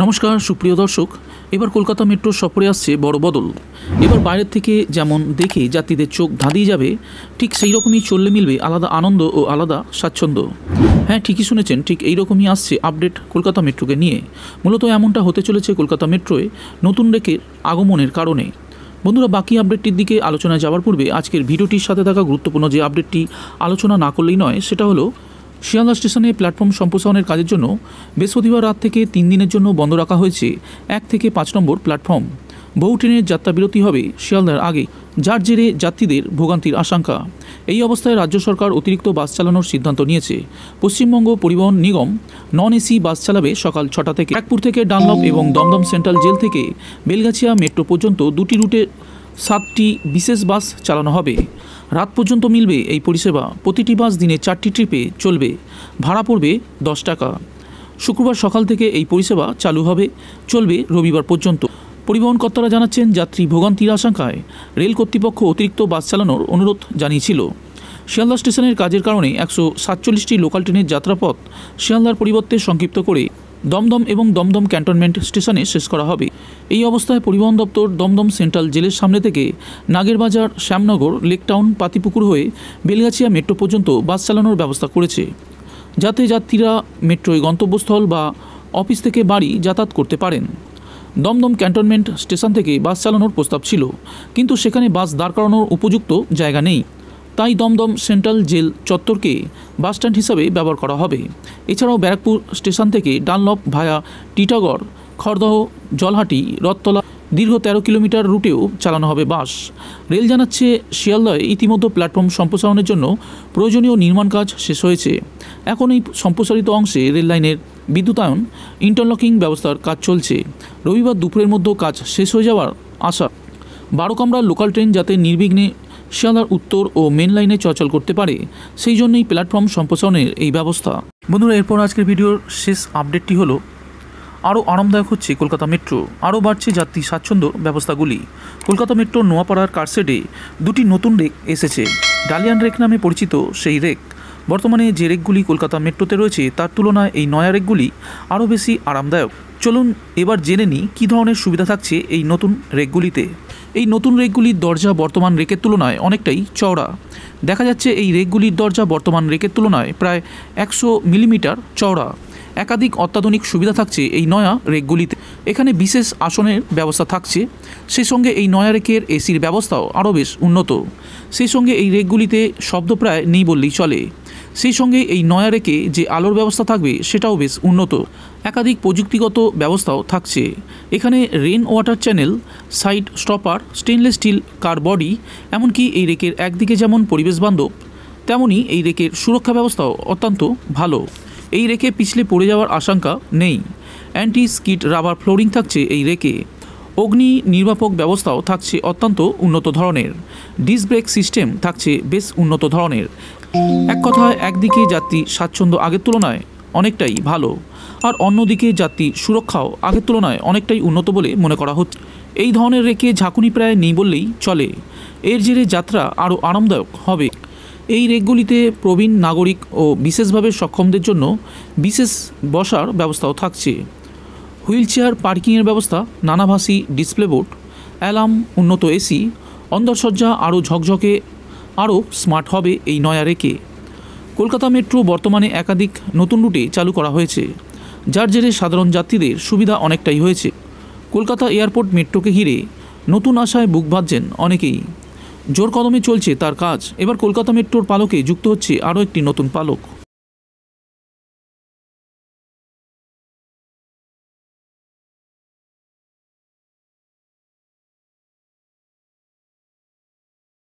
নমস্কার সুপ্রিয় দর্শক। এবার কলকাতা মেট্রো সফরে আসছে বড় বদল। এবার বাইরের থেকে যেমন দেখে যাত্রীদের চোখ ধাঁধিয়ে যাবে, ঠিক সেই রকমই চললে মিলবে আলাদা আনন্দ ও আলাদা স্বাচ্ছন্দ্য। হ্যাঁ, ঠিকই শুনেছেন, ঠিক এই রকমই আসছে আপডেট কলকাতা মেট্রোকে নিয়ে। মূলত এমনটা হতে চলেছে কলকাতা মেট্রোয় নতুন রেকের আগমনের কারণে। বন্ধুরা, বাকি আপডেটটির দিকে আলোচনায় যাওয়ার পূর্বে আজকের ভিডিওটির সাথে থাকা গুরুত্বপূর্ণ যে আপডেটটি আলোচনা না করলেই নয়, সেটা হলো শিয়ালদা স্টেশনে প্ল্যাটফর্ম সম্প্রসারণের কাজের জন্য বৃহস্পতিবার রাত থেকে 3 দিনের জন্য বন্ধ রাখা হয়েছে 1 থেকে 5 নম্বর প্ল্যাটফর্ম। বহু ট্রেনের যাত্রা বিরতি হবে শিয়ালদার আগে, যার জেরে যাত্রীদের ভোগান্তির আশঙ্কা। এই অবস্থায় রাজ্য সরকার অতিরিক্ত বাস চালানোর সিদ্ধান্ত নিয়েছে। পশ্চিমবঙ্গ পরিবহন নিগম নন এসি বাস চালাবে সকাল 6টা থেকে। ব্যারাকপুর থেকে ডানলপ এবং দমদম সেন্ট্রাল জেল থেকে বেলগাছিয়া মেট্রো পর্যন্ত 2টি রুটে 7টি বিশেষ বাস চালানো হবে। রাত পর্যন্ত মিলবে এই পরিষেবা। প্রতিটি বাস দিনে 4টি ট্রিপে চলবে। ভাড়া পড়বে 10 টাকা। শুক্রবার সকাল থেকে এই পরিষেবা চালু হবে, চলবে রবিবার পর্যন্ত। পরিবহন কর্তারা জানাচ্ছেন, যাত্রী ভোগান্তির আশঙ্কায় রেল কর্তৃপক্ষ অতিরিক্ত বাস চালানোর অনুরোধ জানিয়েছিল। শিয়ালদা স্টেশনের কাজের কারণে 147টি লোকাল ট্রেনের যাত্রাপথ শিয়ালদার পরিবর্তে সংক্ষিপ্ত করে দমদম এবং দমদম ক্যান্টনমেন্ট স্টেশনে শেষ করা হবে। এই অবস্থায় পরিবহন দপ্তর দমদম সেন্ট্রাল জেলের সামনে থেকে নাগেরবাজার, শ্যামনগর, লেকটাউন, পাতিপুকুর হয়ে বেলগাছিয়া মেট্রো পর্যন্ত বাস চালানোর ব্যবস্থা করেছে, যাতে যাত্রীরা মেট্রোয় গন্তব্যস্থল বা অফিস থেকে বাড়ি যাতায়াত করতে পারেন। দমদম ক্যান্টনমেন্ট স্টেশন থেকে বাস চালানোর প্রস্তাব ছিল, কিন্তু সেখানে বাস দাঁড় করানোর উপযুক্ত জায়গা নেই। তাই দমদম সেন্ট্রাল জেল চত্বরকে বাসস্ট্যান্ড হিসাবে ব্যবহার করা হবে। এছাড়াও ব্যারাকপুর স্টেশন থেকে ডানলপ ভায়া টিটাগড়, খড়দহ, জলহাটি, রথতলা দীর্ঘ 13 কিলোমিটার রুটেও চালানো হবে বাস। রেল জানাচ্ছে, শিয়ালদায় ইতিমধ্যে প্ল্যাটফর্ম সম্প্রসারণের জন্য প্রয়োজনীয় নির্মাণ কাজ শেষ হয়েছে। এখন এই সম্প্রসারিত অংশে রেল লাইনের বিদ্যুতায়ন, ইন্টারলকিং ব্যবস্থার কাজ চলছে। রবিবার দুপুরের মধ্যে কাজ শেষ হয়ে যাওয়ার আশা। 12 কামরার লোকাল ট্রেন যাতে নির্বিঘ্নে শিয়ালদার উত্তর ও মেন লাইনে চলাচল করতে পারে, সেই জন্যই প্ল্যাটফর্ম সম্প্রসারণের এই ব্যবস্থা। বন্ধুরা, এরপর আজকের ভিডিওর শেষ আপডেটটি হলো, আরও আরামদায়ক হচ্ছে কলকাতা মেট্রো, আরও বাড়ছে যাত্রী স্বাচ্ছন্দ্য ব্যবস্থাগুলি। কলকাতা মেট্রো নোয়াপাড়ার কারশেডে 2টি নতুন রেক এসেছে। ডালিয়ান রেক নামে পরিচিত সেই রেক। বর্তমানে যে রেকগুলি কলকাতা মেট্রোতে রয়েছে, তার তুলনায় এই নয়া রেকগুলি আরও বেশি আরামদায়ক। চলুন এবার জেনে নিই কী ধরনের সুবিধা থাকছে এই নতুন রেকগুলিতে। এই নতুন রেকগুলির দরজা বর্তমান রেকের তুলনায় অনেকটাই চওড়া। দেখা যাচ্ছে এই রেকগুলির দরজা বর্তমান রেকের তুলনায় প্রায় 100 মিলিমিটার চওড়া। একাধিক অত্যাধুনিক সুবিধা থাকছে এই নয়া রেকগুলিতে। এখানে বিশেষ আসনের ব্যবস্থা থাকছে। সেই সঙ্গে এই নয়া রেকের এসির ব্যবস্থাও আরও বেশ উন্নত। সেই সঙ্গে এই রেকগুলিতে শব্দ প্রায় নেই বললেই চলে। সেই সঙ্গে এই নয়া রেকে যে আলোর ব্যবস্থা থাকবে, সেটাও বেশ উন্নত। একাধিক প্রযুক্তিগত ব্যবস্থাও থাকছে। এখানে rain water channel, side stopper, stainless steel car body, এমনকি এই রেকের একদিকে যেমন পরিবেশ বান্ধব, তেমনই এই রেকের সুরক্ষা ব্যবস্থাও অত্যন্ত ভালো। এই রেকে পিছলে পড়ে যাওয়ার আশঙ্কা নেই। অ্যান্টি স্কিড রাবার ফ্লোরিং থাকছে এই রেকে। অগ্নি নির্বাপক ব্যবস্থাও থাকছে অত্যন্ত উন্নত ধরনের। ডিস্ক ব্রেক সিস্টেম থাকছে বেশ উন্নত ধরনের। এক কথায়, একদিকে যাত্রী স্বাচ্ছন্দ্য আগের তুলনায় অনেকটাই ভালো, আর অন্যদিকে যাত্রী সুরক্ষাও আগের তুলনায় অনেকটাই উন্নত বলে মনে করা হচ্ছে। এই ধরনের রেকে ঝাঁকুনি প্রায় নেই বললেই চলে। এর জেরে যাত্রা আরও আরামদায়ক হবে। এই রেকগুলিতে প্রবীণ নাগরিক ও বিশেষভাবে সক্ষমদের জন্য বিশেষ বসার ব্যবস্থাও থাকছে। হুইল চেয়ার পার্কিংয়ের ব্যবস্থা, নানাভাষী ডিসপ্লে বোর্ড, অ্যালার্ম, উন্নত এসি, অন্দরসজ্জা আরও ঝকঝকে, আরও স্মার্ট হবে এই নয়া রেকে। কলকাতা মেট্রো বর্তমানে একাধিক নতুন রুটে চালু করা হয়েছে, যার জেরে সাধারণ যাত্রীদের সুবিধা অনেকটাই হয়েছে। কলকাতা এয়ারপোর্ট মেট্রোকে ঘিরে নতুন আশায় বুক বাঁধছেন অনেকেই। জোর কদমে চলছে তার কাজ। এবার কলকাতা মেট্রোর পালকে যুক্ত হচ্ছে আরও একটি নতুন পালক।